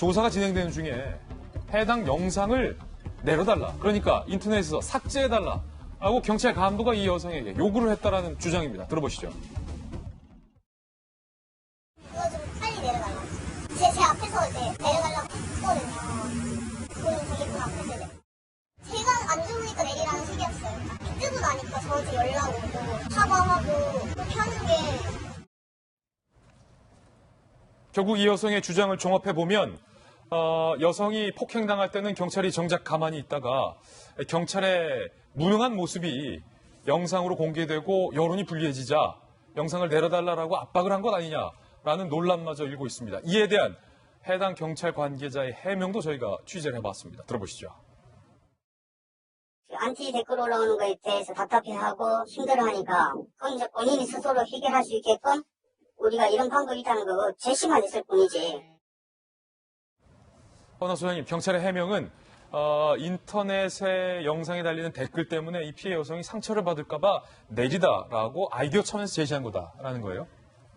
조사가 진행되는 중에 해당 영상을 내려달라. 그러니까 인터넷에서 삭제해달라. 라고 경찰 간부가 이 여성에게 요구를 했다라는 주장입니다. 들어보시죠. 이거 좀 빨리 내려달라. 제 앞에서 이제 내려달라고 했거든요. 그거는 되게 그 앞에서 이제. 제가 안 좋으니까 내리라는 식이었어요. 뜨고 나니까 저한테 연락 오고 사과하고 그렇게 하는 게. 결국 이 여성의 주장을 종합해보면 여성이 폭행당할 때는 경찰이 정작 가만히 있다가 경찰의 무능한 모습이 영상으로 공개되고 여론이 불리해지자 영상을 내려달라고 압박을 한 것 아니냐라는 논란마저 일고 있습니다. 이에 대한 해당 경찰 관계자의 해명도 저희가 취재를 해봤습니다. 들어보시죠. 안티 댓글 올라오는 거에 대해서 답답해하고 힘들어하니까 그건 이제 본인이 스스로 해결할 수 있게끔 우리가 이런 방법이 있다는 거 제시만 했을 뿐이지. 허나 소장님, 경찰의 해명은 인터넷에 영상에 달리는 댓글 때문에 이 피해 여성이 상처를 받을까 봐 내리다라고 아이디어 차원에서 제시한 거다라는 거예요.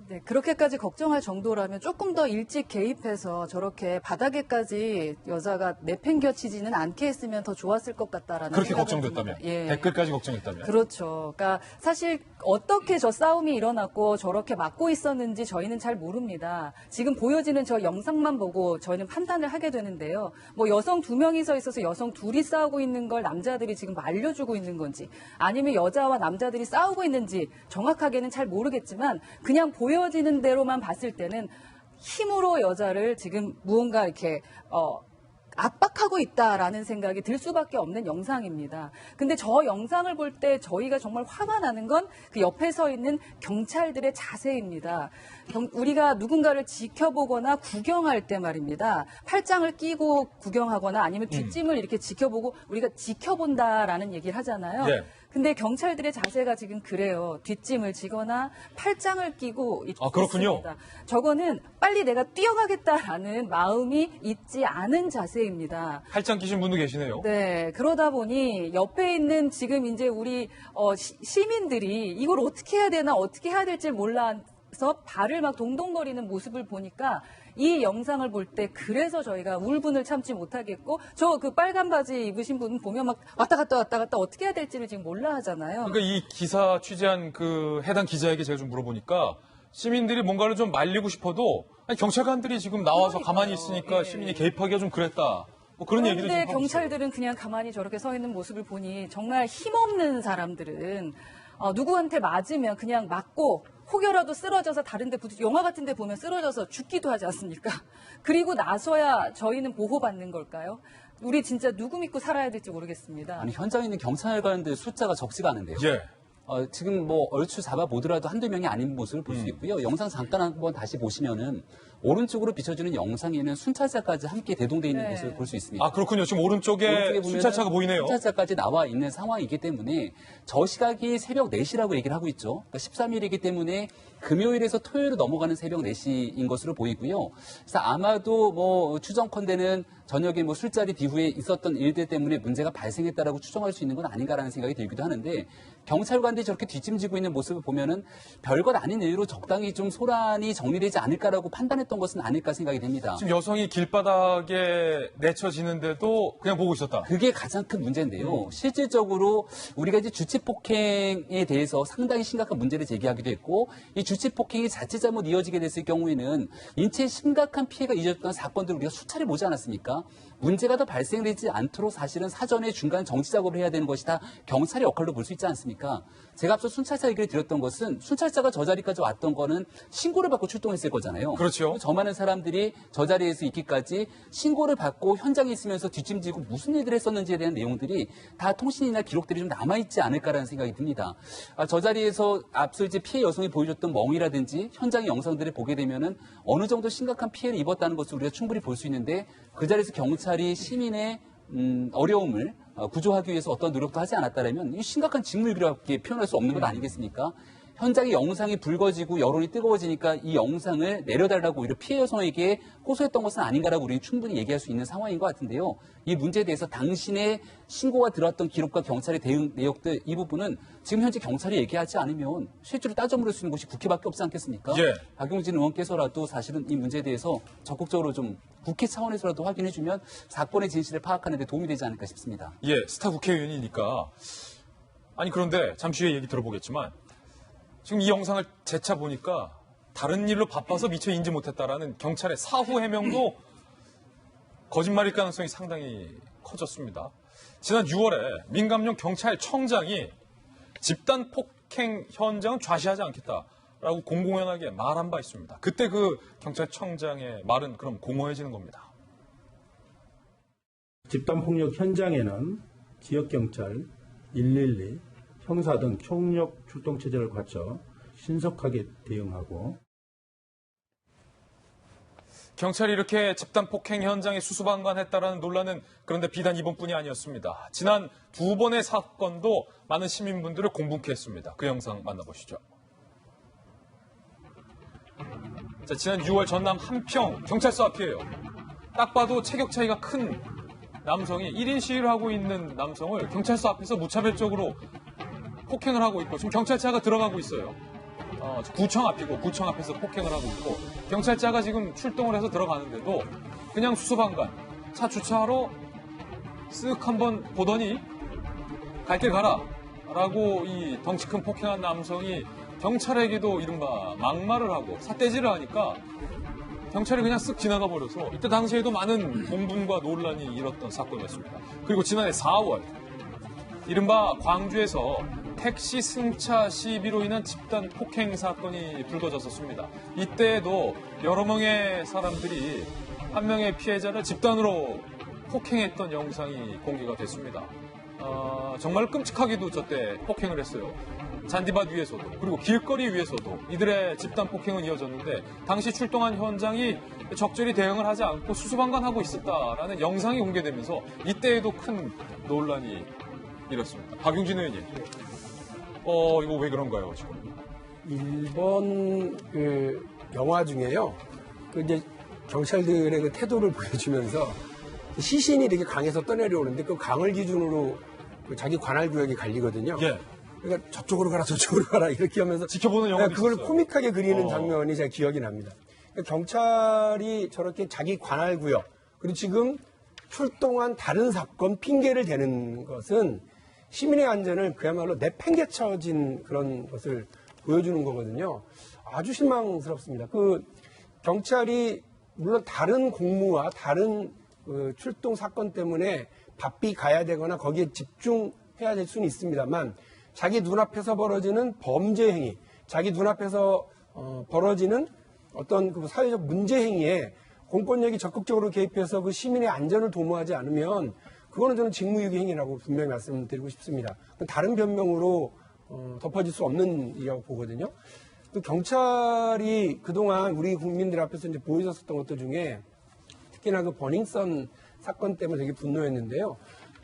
네, 그렇게까지 걱정할 정도라면 조금 더 일찍 개입해서 저렇게 바닥에까지 여자가 내팽겨치지는 않게 했으면 더 좋았을 것 같다라는 그렇게 생각이 걱정됐다면, 듭니다. 예. 댓글까지 걱정했다면. 그렇죠. 그러니까 사실 어떻게 저 싸움이 일어났고 저렇게 막고 있었는지 저희는 잘 모릅니다. 지금 보여지는 저 영상만 보고 저희는 판단을 하게 되는데요. 뭐 여성 2명이 서 있어서 여성 2이 싸우고 있는 걸 남자들이 지금 알려주고 있는 건지 아니면 여자와 남자들이 싸우고 있는지 정확하게는 잘 모르겠지만 그냥 보여지는 대로만 봤을 때는 힘으로 여자를 지금 무언가 이렇게 압박하고 있다라는 생각이 들 수밖에 없는 영상입니다. 근데 저 영상을 볼 때 저희가 정말 화가 나는 건 그 옆에 서 있는 경찰들의 자세입니다. 우리가 누군가를 지켜보거나 구경할 때 말입니다. 팔짱을 끼고 구경하거나 아니면 뒷짐을 이렇게 지켜보고 우리가 지켜본다라는 얘기를 하잖아요. 예. 근데 경찰들의 자세가 지금 그래요. 뒷짐을 지거나 팔짱을 끼고 있습니다. 그렇군요. 저거는 빨리 내가 뛰어가겠다라는 마음이 있지 않은 자세입니다. 팔짱 끼신 분도 계시네요. 네, 그러다 보니 옆에 있는 지금 이제 우리 시민들이 이걸 어떻게 해야 되나 어떻게 해야 될지 몰라서 발을 막 동동거리는 모습을 보니까 이 영상을 볼 때 그래서 저희가 울분을 참지 못하겠고 저 그 빨간 바지 입으신 분 보면 막 왔다 갔다 어떻게 해야 될지를 지금 몰라 하잖아요. 그러니까 이 기사 취재한 그 해당 기자에게 제가 좀 물어보니까 시민들이 뭔가를 좀 말리고 싶어도 아니, 경찰관들이 지금 나와서 그러니까요. 가만히 있으니까 예. 시민이 개입하기가 좀 그랬다. 뭐 그런 얘기도 좀 그런데 하고 있어요. 경찰들은 그냥 가만히 저렇게 서 있는 모습을 보니 정말 힘없는 사람들은 누구한테 맞으면 그냥 맞고 혹여라도 쓰러져서 다른 데 영화 같은 데 보면 쓰러져서 죽기도 하지 않습니까? 그리고 나서야 저희는 보호받는 걸까요? 우리 진짜 누구 믿고 살아야 될지 모르겠습니다. 아니, 현장에 있는 경찰관들 숫자가 적지가 않은데요. 예. 지금 뭐 얼추 잡아보더라도 한두 명이 아닌 모습을 볼 수 있고요. 영상 잠깐 한번 다시 보시면은 오른쪽으로 비춰주는 영상에는 순찰차까지 함께 대동돼 있는 네. 모습을 볼 수 있습니다. 아, 그렇군요. 지금 오른쪽에 보면은 순찰차가 보이네요. 순찰차까지 나와 있는 상황이기 때문에 저 시각이 새벽 4시라고 얘기를 하고 있죠. 그러니까 13일이기 때문에 금요일에서 토요일로 넘어가는 새벽 4시인 것으로 보이고요. 그래서 아마도 뭐 추정컨대는 저녁에 뭐 술자리 뒤후에 있었던 일들 때문에 문제가 발생했다라고 추정할 수 있는 건 아닌가라는 생각이 들기도 하는데 경찰관들이 저렇게 뒷짐지고 있는 모습을 보면은 별것 아닌 일로 적당히 좀 소란이 정리되지 않을까라고 판단했던 것은 아닐까 생각이 됩니다. 지금 여성이 길바닥에 내쳐지는데도 그냥 보고 있었다. 그게 가장 큰 문제인데요. 실질적으로 우리가 이제 주치폭행에 대해서 상당히 심각한 문제를 제기하기도 했고 이 주치폭행이 자칫 잘못 이어지게 됐을 경우에는 인체에 심각한 피해가 이어졌던 사건들을 우리가 수차례 보지 않았습니까? 문제가 더 발생되지 않도록 사실은 사전에 중간 정치 작업을 해야 되는 것이 다 경찰의 역할로 볼 수 있지 않습니까? 제가 앞서 순찰차 얘기를 드렸던 것은 순찰차가 저 자리까지 왔던 거는 신고를 받고 출동했을 거잖아요. 그렇죠. 저 많은 사람들이 저 자리에서 있기까지 신고를 받고 현장에 있으면서 뒷짐지고 무슨 일을 했었는지에 대한 내용들이 다 통신이나 기록들이 좀 남아있지 않을까라는 생각이 듭니다. 저 자리에서 앞서 이제 피해 여성이 보여줬던 멍이라든지 현장의 영상들을 보게 되면은 어느 정도 심각한 피해를 입었다는 것을 우리가 충분히 볼 수 있는데 그 자리에서 경찰이 시민의 어려움을 구조하기 위해서 어떤 노력도 하지 않았다면 이 심각한 직무유기라고 표현할 수 없는 것 아니겠습니까? 현장의 영상이 불거지고 여론이 뜨거워지니까 이 영상을 내려달라고 오히려 피해 여성에게 호소했던 것은 아닌가라고 우리는 충분히 얘기할 수 있는 상황인 것 같은데요. 이 문제에 대해서 당신의 신고가 들어왔던 기록과 경찰의 대응 내역들 이 부분은 지금 현재 경찰이 얘기하지 않으면 실제로 따져 물을 수 있는 곳이 국회밖에 없지 않겠습니까? 예. 박용진 의원께서라도 사실은 이 문제에 대해서 적극적으로 좀 국회 차원에서라도 확인해주면 사건의 진실을 파악하는 데 도움이 되지 않을까 싶습니다. 예, 스타 국회의원이니까. 아니, 그런데 잠시 후에 얘기 들어보겠지만 지금 이 영상을 재차 보니까 다른 일로 바빠서 미처 인지 못했다라는 경찰의 사후 해명도 거짓말일 가능성이 상당히 커졌습니다. 지난 6월에 민감용 경찰청장이 집단 폭행 현장은 좌시하지 않겠다라고 공공연하게 말한 바 있습니다. 그때 그 경찰청장의 말은 그럼 공허해지는 겁니다. 집단폭력 현장에는 지역경찰, 112, 형사 등 총력 출동체제를 갖춰 신속하게 대응하고 경찰이 이렇게 집단 폭행 현장에 수수방관했다라는 논란은 그런데 비단 이번뿐이 아니었습니다. 지난 2번의 사건도 많은 시민분들을 공분케 했습니다. 그 영상 만나보시죠. 자, 지난 6월 전남 한평 경찰서 앞이에요. 딱 봐도 체격 차이가 큰 남성이 1인 시위를 하고 있는 남성을 경찰서 앞에서 무차별적으로 폭행을 하고 있고 지금 경찰차가 들어가고 있어요. 구청 앞이고 구청 앞에서 폭행을 하고 있고 경찰차가 지금 출동을 해서 들어가는데도 그냥 수수방관 차 주차하러 쓱 한번 보더니 갈 길 가라 라고 이 덩치 큰 폭행한 남성이 경찰에게도 이른바 막말을 하고 삿대질을 하니까 경찰이 그냥 쓱 지나가 버려서 이때 당시에도 많은 공분과 논란이 일었던 사건이었습니다. 그리고 지난해 4월 이른바 광주에서 택시 승차 시비로 인한 집단 폭행 사건이 불거졌었습니다. 이때에도 여러 명의 사람들이 한 명의 피해자를 집단으로 폭행했던 영상이 공개가 됐습니다. 정말 끔찍하게도 저때 폭행을 했어요. 잔디밭 위에서도 그리고 길거리 위에서도 이들의 집단 폭행은 이어졌는데 당시 출동한 현장이 적절히 대응을 하지 않고 수수방관하고 있었다라는 영상이 공개되면서 이때에도 큰 논란이 일었습니다. 박용진 의원님, 이거 왜 그런가요 지금? 일본 그 영화 중에요. 그 이제 경찰들의 그 태도를 보여주면서 시신이 이렇게 강에서 떠내려오는데 그 강을 기준으로 그 자기 관할 구역이 갈리거든요. 예. 그러니까 저쪽으로 가라 저쪽으로 가라 이렇게 하면서 지켜보는 영화도 그걸 있었어요. 코믹하게 그리는 장면이 제가 기억이 납니다. 그러니까 경찰이 저렇게 자기 관할 구역 그리고 지금 출동한 다른 사건 핑계를 대는 것은 시민의 안전을 그야말로 내팽개쳐진 그런 것을 보여주는 거거든요. 아주 실망스럽습니다. 그 경찰이 물론 다른 공무와 다른 그 출동 사건 때문에 바삐 가야 되거나 거기에 집중해야 될 수는 있습니다만 자기 눈앞에서 벌어지는 범죄 행위, 자기 눈앞에서 벌어지는 어떤 그 사회적 문제 행위에 공권력이 적극적으로 개입해서 그 시민의 안전을 도모하지 않으면 그거는 저는 직무유기 행위라고 분명히 말씀드리고 싶습니다. 다른 변명으로 덮어질 수 없는 일이라고 보거든요. 또 경찰이 그동안 우리 국민들 앞에서 이제 보여줬었던 것들 중에 특히나 그 버닝썬 사건 때문에 되게 분노했는데요.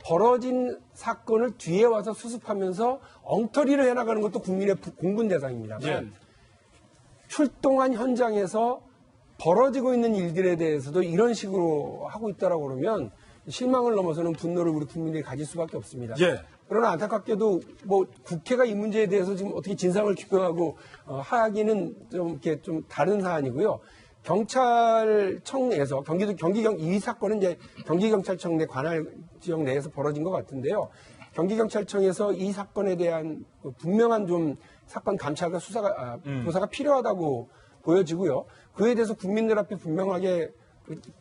벌어진 사건을 뒤에 와서 수습하면서 엉터리를 해나가는 것도 국민의 공분 대상입니다만 예. 출동한 현장에서 벌어지고 있는 일들에 대해서도 이런 식으로 하고 있다라고 그러면 실망을 넘어서는 분노를 우리 국민들이 가질 수밖에 없습니다. 예. 그러나 안타깝게도 뭐 국회가 이 문제에 대해서 지금 어떻게 진상을 규명하고 하기는 좀 이렇게 좀 다른 사안이고요. 경찰청에서 이 사건은 이제 경기경찰청 내 관할 지역 내에서 벌어진 것 같은데요. 경기경찰청에서 이 사건에 대한 분명한 좀 사건 감찰과 조사가 필요하다고 보여지고요. 그에 대해서 국민들 앞에 분명하게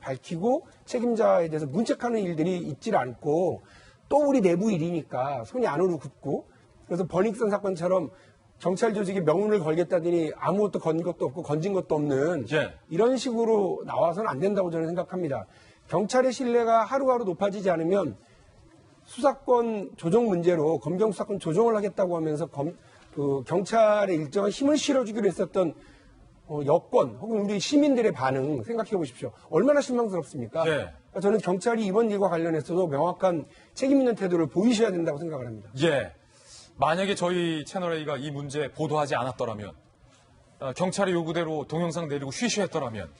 밝히고 책임자에 대해서 문책하는 일들이 있질 않고 또 우리 내부 일이니까 손이 안으로 굳고 그래서 버닝썬 사건처럼 경찰 조직에 명운을 걸겠다더니 아무것도 건 것도 없고 건진 것도 없는 예. 이런 식으로 나와서는 안 된다고 저는 생각합니다. 경찰의 신뢰가 하루하루 높아지지 않으면 수사권 조정 문제로 검경 수사권 조정을 하겠다고 하면서 경찰에 일정한 힘을 실어주기로 했었던 여권 혹은 우리 시민들의 반응 생각해 보십시오. 얼마나 실망스럽습니까? 예. 그러니까 저는 경찰이 이번 일과 관련해서도 명확한 책임 있는 태도를 보이셔야 된다고 생각을 합니다. 예. 만약에 저희 채널A가 이 문제 보도하지 않았더라면, 경찰의 요구대로 동영상 내리고 쉬쉬했더라면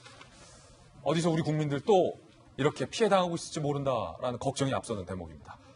어디서 우리 국민들 또 이렇게 피해당하고 있을지 모른다라는 걱정이 앞서는 대목입니다.